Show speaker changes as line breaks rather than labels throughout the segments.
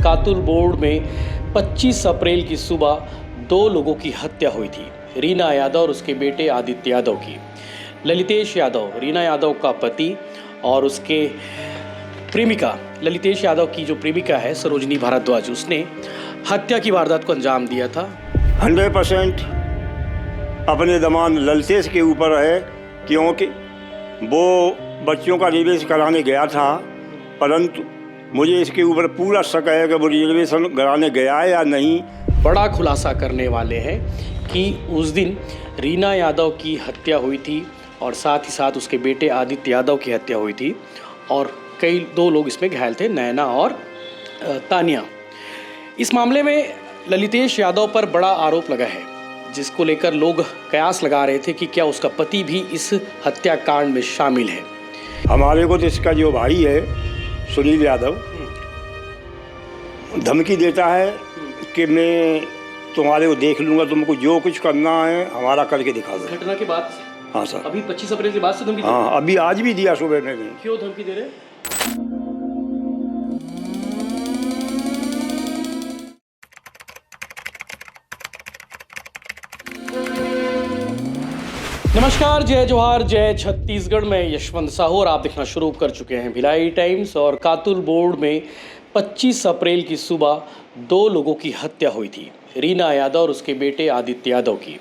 कातुल board में 25 अप्रैल की सुबह 2 लोगों की हत्या हुई थी। रीना यादव और उसके बेटे आदित्य यादव की। ललितेश यादव, रीना यादव का पति, और उसके प्रेमिका ललितेश यादव की जो प्रेमिका है सरोजनी भारद्वाज, उसने हत्या की वारदात को अंजाम दिया था।
100% अपने दमान ललितेश के ऊपर है, क्योंकि वो बच्चों का रिजर्वेशन कराने गया था, परंतु मुझे इसके ऊपर पूरा शक है कि वो रिजर्वेशन कराने गया है या नहीं।
बड़ा खुलासा करने वाले हैं कि उस दिन रीना यादव की हत्या हुई थी और साथ ही साथ उसके बेटे आदित्य यादव की हत्या हुई थी, और कई 2 लोग इसमें घायल थे, नैना और तानिया। इस मामले में ललितेश यादव पर बड़ा आरोप लगा है, जिसको लेकर लोग कयास लगा रहे थे कि क्या उसका पति भी इस हत्याकांड में शामिल है।
हमारे को तो इसका जो भाई है सुनील यादव धमकी देता है कि मैं तुम्हारे को देख लूँगा, तुमको जो कुछ करना है हमारा करके दिखा दो।
घटना के बाद?
हाँ सर।
अभी 25 अप्रैल के बाद से धमकी?
हाँ, अभी आज भी दिया सुबह में।
क्यों धमकी दे रहे? नमस्कार, जय जोहार, जय छत्तीसगढ़ में यशवंत साहू और आप देखना शुरू कर चुके हैं भिलाई टाइम्स। और कातुल बोर्ड में 25 अप्रैल की सुबह 2 लोगों की हत्या हुई थी। रीना यादव और उसके बेटे आदित्य यादव की।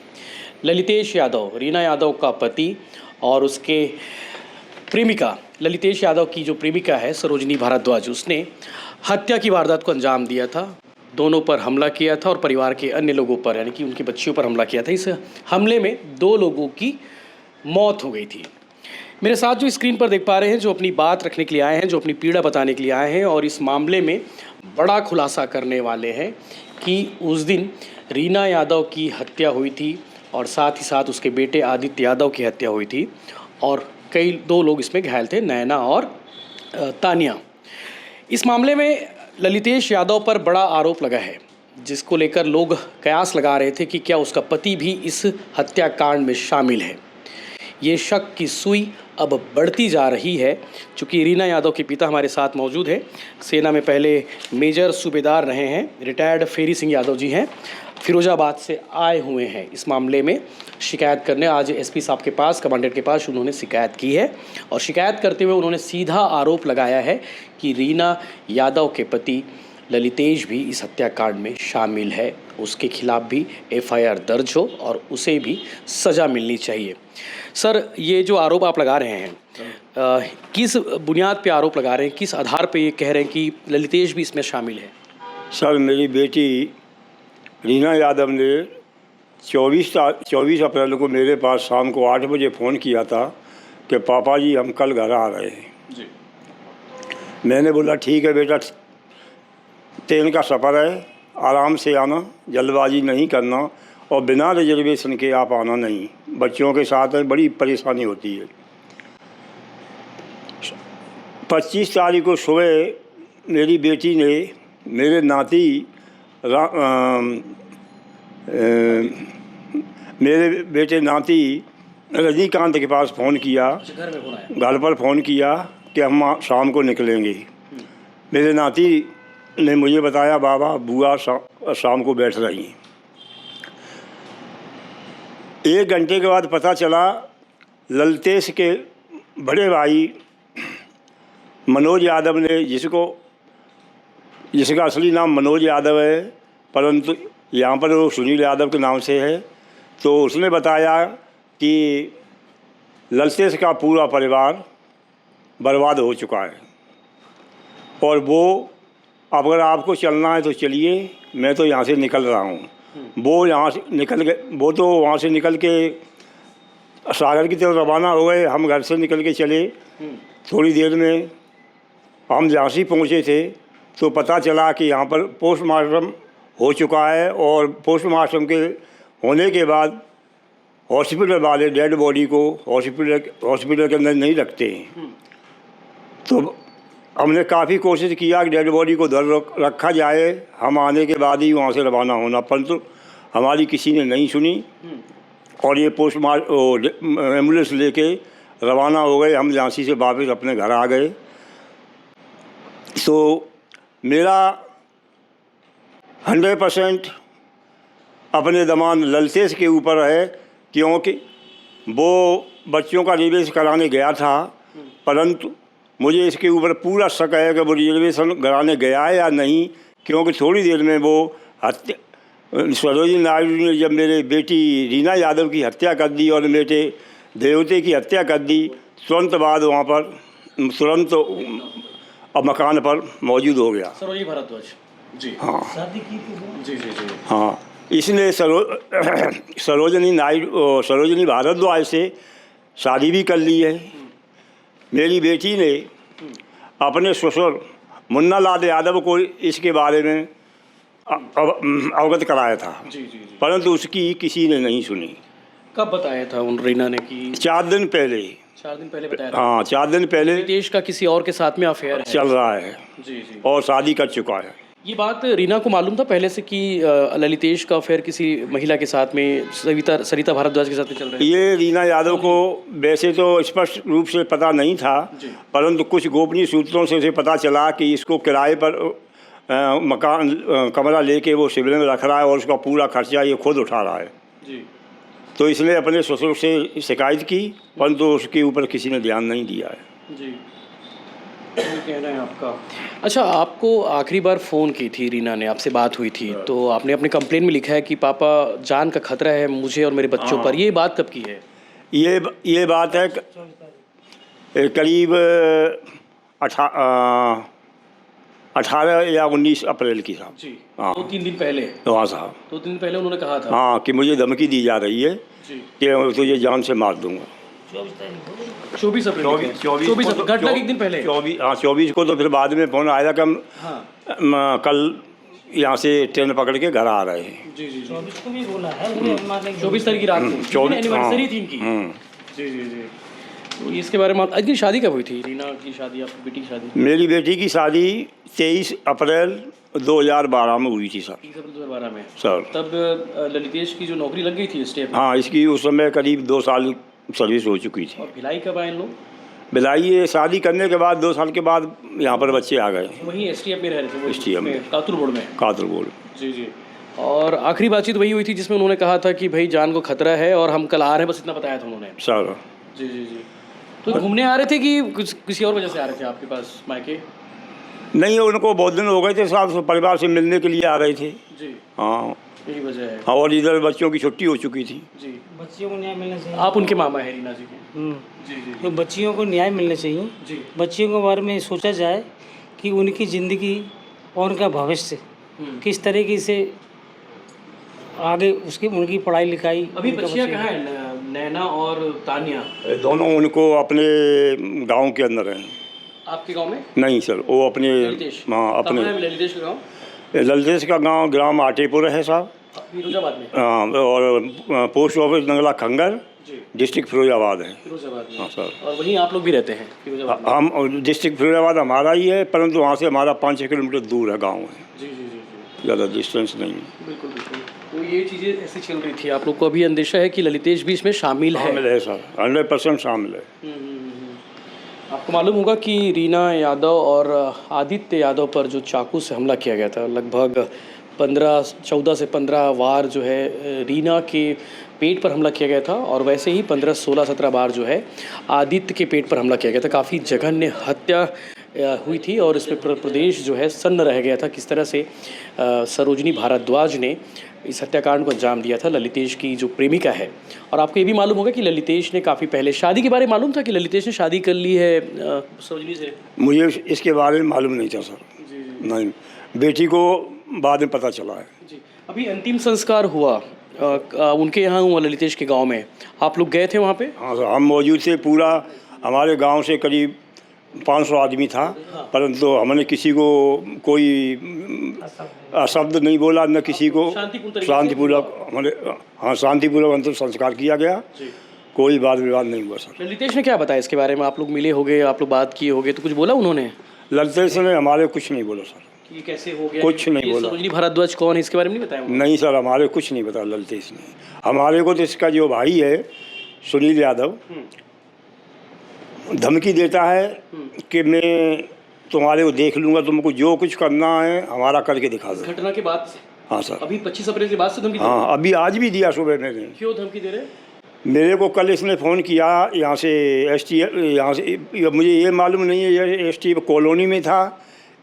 ललितेश यादव, रीना यादव का पति, और उसके प्रेमिका ललितेश यादव की जो प्रेमिका है सरोजनी भारद्वाज, उसने हत्या की वारदात को अंजाम दिया था। दोनों पर हमला किया था और परिवार के अन्य लोगों पर, यानी कि उनकी बच्चियों पर हमला किया था। इस हमले में 2 लोगों की मौत हो गई थी। मेरे साथ जो स्क्रीन पर देख पा रहे हैं, जो अपनी बात रखने के लिए आए हैं, जो अपनी पीड़ा बताने के लिए आए हैं और इस मामले में बड़ा खुलासा करने वाले हैं कि उस दिन रीना यादव की हत्या हुई थी और साथ ही साथ उसके बेटे आदित्य यादव की हत्या हुई थी, और कई 2 लोग इसमें घायल थे, नैना और तानिया। इस मामले में ललितेश यादव पर बड़ा आरोप लगा है, जिसको लेकर लोग कयास लगा रहे थे कि क्या उसका पति भी इस हत्याकांड में शामिल है। ये शक की सुई अब बढ़ती जा रही है, चूँकि रीना यादव के पिता हमारे साथ मौजूद है। सेना में पहले मेजर सूबेदार रहे हैं, रिटायर्ड फेरी सिंह यादव जी हैं, फिरोजाबाद से आए हुए हैं इस मामले में शिकायत करने। आज एसपी साहब के पास, कमांडेंट के पास उन्होंने शिकायत की है, और शिकायत करते हुए उन्होंने सीधा आरोप लगाया है कि रीना यादव के पति ललितेश भी इस हत्याकांड में शामिल है। उसके खिलाफ भी एफआईआर दर्ज हो और उसे भी सज़ा मिलनी चाहिए। सर, ये जो आरोप आप लगा रहे हैं, किस बुनियाद पे आरोप लगा रहे हैं, किस आधार पे ये कह रहे हैं कि ललितेश भी इसमें शामिल है?
सर, मेरी बेटी रीना यादव ने 24 अप्रैल को मेरे पास शाम को 8 बजे फ़ोन किया था कि पापा जी हम कल घर आ रहे हैं जी। मैंने बोला ठीक है बेटा, ट्रेन का सफ़र है, आराम से आना, जल्दबाजी नहीं करना, और बिना रिजर्वेशन के आप आना नहीं, बच्चों के साथ है, बड़ी परेशानी होती है। 25 तारीख को सुबह मेरी बेटी ने मेरे नाती मेरे बेटे नाती रजनीकांत के पास फ़ोन किया, घर पर फ़ोन किया कि हम शाम को निकलेंगे। मेरे नाती ने मुझे बताया बाबा बुआ शाम को बैठ रही हैं। 1 घंटे के बाद पता चला ललितेश के बड़े भाई मनोज यादव ने, जिसका असली नाम मनोज यादव है, परंतु यहाँ पर वो सुनील यादव के नाम से है, तो उसने बताया कि ललितेश का पूरा परिवार बर्बाद हो चुका है, और वो अगर आपको चलना है तो चलिए, मैं तो यहाँ से निकल रहा हूँ। वो यहाँ से निकल गए, वो तो वहाँ से निकल के सागर की तरफ रवाना हो गए। हम घर से निकल के चले। थोड़ी देर में हम झांसी पहुँचे थे तो पता चला कि यहाँ पर पोस्टमार्टम हो चुका है, और पोस्टमार्टम के होने के बाद हॉस्पिटल वाले डेड बॉडी को हॉस्पिटल के अंदर नहीं रखते हैं। तो हमने काफ़ी कोशिश किया कि डेड बॉडी को उधर रखा जाए, हम आने के बाद ही वहाँ से रवाना होना, परंतु हमारी किसी ने नहीं सुनी, और ये एम्बुलेंस लेके रवाना हो गए। हम झांसी से वापस अपने घर आ गए। तो मेरा 100% अपने दमान ललतेश के ऊपर है, क्योंकि वो बच्चों का रिजर्वेशन कराने गया था, परंतु मुझे इसके ऊपर पूरा शक है कि वो रिजर्वेशन कराने गया है या नहीं, क्योंकि थोड़ी देर में वो सरोजिनी नायडू ने जब मेरे बेटी रीना यादव की हत्या कर दी और बेटे देवते की हत्या कर दी, तुरंत बाद वहाँ पर तुरंत मकान पर मौजूद हो गया।
सरोजिनी भारद्वाज जी,
हाँ
शादी की थी
जी जी जी,
हाँ, इसने सरोजिनी भारद्वाज से शादी भी कर ली है। मेरी बेटी ने अपने ससुर मुन्ना लाल यादव को इसके बारे में अवगत कराया था,
जी जी जी।
परंतु उसकी किसी ने नहीं सुनी।
कब बताया था उन रीना ने कि
4 दिन पहले,
4 दिन पहले बताया था
हाँ 4 दिन पहले
ललितेश का किसी और के साथ में अफेयर है?
चल रहा है
जी जी।
और शादी कर चुका है।
ये बात रीना को मालूम था पहले से कि ललितेश का अफेयर किसी महिला के साथ में सरिता भारद्वाज के साथ में चल रहा है?
ये रीना यादव को वैसे तो स्पष्ट रूप से पता नहीं था,
जी।
परंतु कुछ गोपनीय सूत्रों से उसे पता चला कि इसको किराए पर मकान कमरा लेके वो शिविर में रख रहा है और उसका पूरा खर्चा ये खुद उठा रहा है।
जी
तो इसने अपने ससुर से शिकायत की, परंतु उसके ऊपर किसी ने ध्यान नहीं दिया है।
जी, ये कहना है आपका। अच्छा, आपको आखिरी बार फ़ोन की थी रीना ने, आपसे बात हुई थी, तो आपने अपने कंप्लेन में लिखा है कि पापा जान का खतरा है मुझे और मेरे बच्चों पर। ये बात कब की है?
ये बात है करीब 18 या 19 अप्रैल की साहब।
जी,
हाँ।
2-3 दिन पहले?
हाँ साहब,
2-3 दिन पहले उन्होंने कहा था?
हाँ, कि मुझे धमकी दी जा रही है
जी।
कि मैं तुझे जान से मार दूंगा।
24 अप्रैल को? 24 अप्रैल, घटना के एक दिन पहले?
24 को। तो फिर बाद में फ़ोन आया कि हम
हाँ
कल यहाँ से ट्रेन पकड़ के घर आ रहे हैं।
जी जी जी।
24 को भी बोला है, उन्हें मारने की
24 तारीख की रात को?
24
एनिवर्सरी थी इनकी? जी जी जी। तो इसके बारे में इनकी शादी कब हुई थी, रीना की शादी, आपकी बेटी की शादी?
मेरी बेटी की शादी 23 अप्रैल 2012 में हुई थी सर।
30 अप्रैल 2012 में?
सर
तब ललितेश की जो नौकरी लग गई थी स्टेट में?
हाँ, इसकी उस समय करीब 2 साल सर्विस हो चुकी थी।
और भिलाई कब आए इन लोग?
बिलाई ये शादी करने के बाद 2 साल के बाद यहाँ पर बच्चे आ गए।
वहीं एसटीएफ में रह रहे थे वो?
STF में।
कातुल बोर्ड में?
कातुल बोल।
जी जी। और आखिरी बातचीत वही हुई थी जिसमें उन्होंने कहा था कि भाई जान को खतरा है और हम कल आ रहे हैं, बस इतना बताया था उन्होंने?
सर
जी जी जी। तो घूमने आ रहे थे कि कुछ किसी और वजह से आ रहे थे आपके पास मायके?
नहीं, उनको बहुत दिन हो गए थे साहब, परिवार से मिलने के लिए आ रहे थे।
जी,
हाँ,
यही वजह है।
और इधर बच्चों की छुट्टी हो चुकी थी।
जी।
बच्चियों को न्याय मिलना चाहिए।
आप उनके मामा हैं रीना जी के? जी जी
तो बच्चियों को न्याय मिलना चाहिए।
जी।
बच्चियों के बारे में सोचा जाए कि उनकी ज़िंदगी और उनका भविष्य किस तरीके से आगे उनकी पढ़ाई लिखाई।
अभी बच्चियाँ कहाँ हैं, नैना और तानिया?
दोनों उनको अपने गांव के अंदर हैं।
आपके गांव में?
नहीं सर, वो अपने
ललितेश?
हाँ
कहाँ
अपने
है ललितेश का गांव?
ललतेश का गांव ग्राम आटेपुर है साहब।
फिरोजाबाद में?
हाँ, और पोस्ट ऑफिस नंगला खंगर,
जी,
डिस्ट्रिक्ट फिरोजाबाद है।
फिरोजाबाद में।
हाँ सर,
और वहीं आप लोग भी रहते हैं फिरोजाबाद में?
हम डिस्ट्रिक्ट फिरोजाबाद हमारा ही है, परंतु वहाँ से हमारा 5-6 किलोमीटर दूर है गाँव है,
जी जी जी जी,
ज़्यादा डिस्टेंस नहीं है।
बिल्कुल बिल्कुल। तो ये चीज़ें ऐसे चल रही थी, आप लोग को अभी अंदेशा है कि ललितेश भी इसमें शामिल है?
शामिल है सर, 100% शामिल है।
आपको मालूम होगा कि रीना यादव और आदित्य यादव पर जो चाकू से हमला किया गया था, लगभग 14 से 15 वार जो है रीना के पेट पर हमला किया गया था, और वैसे ही 15, 16, 17 बार जो है आदित्य के पेट पर हमला किया गया था। काफ़ी जघन्य हत्या हुई थी और इसमें प्रदेश जो है सन्न रह गया था किस तरह से सरोजिनी भारद्वाज ने इस हत्याकांड को अंजाम दिया था, ललितेश की जो प्रेमिका है। और आपको ये भी मालूम होगा कि ललितेश ने काफ़ी पहले शादी के बारे में मालूम था कि ललितेश ने शादी कर ली है सरोजिनी से?
मुझे इसके बारे में मालूम नहीं था सर।
जी जी
नहीं, बेटी को बाद में पता चला है।
जी। अभी अंतिम संस्कार हुआ उनके यहाँ हुआ ललितेश के गांव में, आप लोग गए थे वहाँ पे?
हाँ सर, हम मौजूद थे। पूरा हमारे गांव से करीब 500 आदमी था, परंतु हमने किसी को कोई अशब्द नहीं बोला, न किसी को। शांतिपूर्वक हमारे शांतिपूर्वक अंतिम संस्कार किया गया, कोई वाद विवाद नहीं हुआ सर।
ललितेश ने क्या बताया इसके बारे में? आप लोग मिले होगे, आप लोग बात किए होगे, तो कुछ बोला उन्होंने?
ललितेश ने हमारे कुछ नहीं बोला सर।
कि कैसे हो गया,
कुछ नहीं बोला।
सरोजिनी भारद्वाज कौन है इसके बारे में नहीं बताया उन्होंने?
नहीं सर, हमारे कुछ नहीं बताया ललितेश ने। हमारे को तो इसका जो भाई है सुनील यादव धमकी देता है कि मैं तुम्हारे को देख लूँगा, तुमको जो कुछ करना है हमारा करके दिखा दो।
घटना के बाद
हाँ सर।
अभी 25 अप्रैल के बाद से धमकी दे रहे
हाँ, अभी आज भी दिया सुबह मैंने।
हैं? क्यों धमकी दे रहे हैं?
मेरे को कल इसने फ़ोन किया यहाँ से एसटी, यहाँ से मुझे ये मालूम नहीं है ये एसटी कॉलोनी में था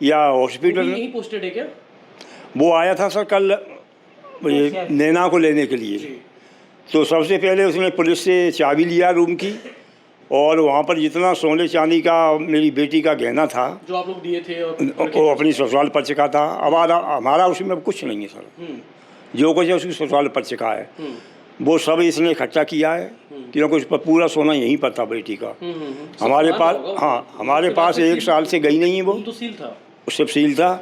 या हॉस्पिटल
वो भी
में।
यहीं पोस्टेड है क्या?
वो आया था सर कल ये नैना को लेने के लिए।
जी।
तो सबसे पहले उसने पुलिस से चाबी लिया रूम की, और वहाँ पर जितना सोने चांदी का मेरी बेटी का गहना था
जो आप लोग दिए थे और
वो अपनी ससुराल पक्ष का था। अब हमारा उसमें अब कुछ नहीं है सर, जो कुछ है उसकी ससुराल पक्ष का है, वो सब इसने इकट्ठा किया है, क्योंकि उस पर पूरा सोना यहीं पर था बेटी का। हमारे पास, हाँ हमारे पास 1 साल से गई नहीं है वो,
तो सील था।
उससे सील था।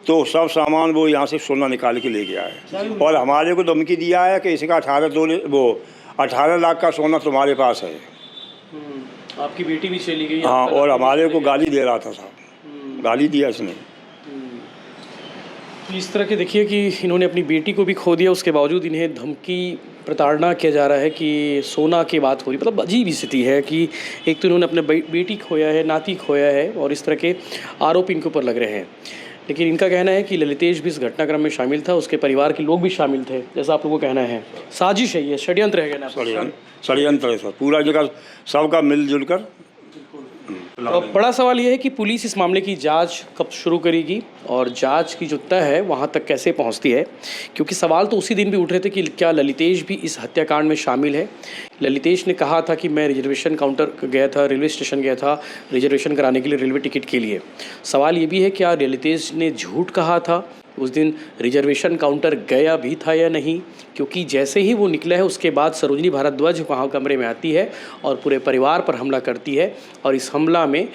तो सब सामान वो यहाँ से सोना निकाल के ले गया है, और हमारे को धमकी दिया है कि इसका 18 लाख का सोना तुम्हारे पास है।
आपकी बेटी भी चली गई।
हाँ,
आपका
और
लड़का भी
हमारे
चले
को
गया।
गाली दे रहा था साहब, गाली दिया इसने।
इस तरह के देखिए कि इन्होंने अपनी बेटी को भी खो दिया, उसके बावजूद इन्हें धमकी प्रताड़ना किया जा रहा है कि सोना की बात हो रही। मतलब अजीब स्थिति है कि एक तो इन्होंने अपने बेटी खोया है, नाती खोया है, और इस तरह के आरोप इनके ऊपर लग रहे हैं। लेकिन इनका कहना है कि ललितेश भी इस घटनाक्रम में शामिल था, उसके परिवार के लोग भी शामिल थे, जैसा आप लोगों को कहना है। साजिश है ये, षड्यंत्र है कहना।
षड्यंत्र है सर, पूरा जगह सबका मिलजुल कर।
और बड़ा सवाल यह है कि पुलिस इस मामले की जांच कब शुरू करेगी, और जांच की जो तय है वहां तक कैसे पहुंचती है, क्योंकि सवाल तो उसी दिन भी उठ रहे थे कि क्या ललितेश भी इस हत्याकांड में शामिल है। ललितेश ने कहा था कि मैं रिजर्वेशन काउंटर गया था, रेलवे स्टेशन गया था रिजर्वेशन कराने के लिए, रेलवे टिकट के लिए। सवाल ये भी है क्या ललितेश ने झूठ कहा था, उस दिन रिजर्वेशन काउंटर गया भी था या नहीं, क्योंकि जैसे ही वो निकला है उसके बाद सरोजनी भारद्वाज वहाँ कमरे में आती है और पूरे परिवार पर हमला करती है, और इस हमला में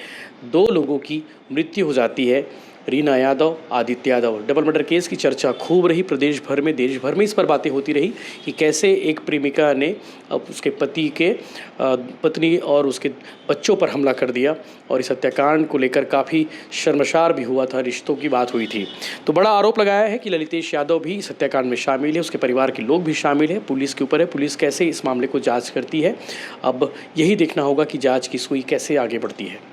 2 लोगों की मृत्यु हो जाती है, Reena Yadav, Aditya Yadav. Double murder case की चर्चा खूब रही प्रदेश भर में, देश भर में इस पर बातें होती रही कि कैसे एक प्रेमिका ने उसके पति के पत्नी और उसके बच्चों पर हमला कर दिया, और इस हत्याकांड को लेकर काफ़ी शर्मसार भी हुआ था, रिश्तों की बात हुई थी। तो बड़ा आरोप लगाया है कि ललितेश यादव भी इस हत्याकांड में शामिल है, उसके परिवार के लोग भी शामिल है। पुलिस के ऊपर है, पुलिस कैसे इस मामले को जाँच करती है, अब यही देखना होगा कि जाँच की सुई कैसे आगे बढ़ती है।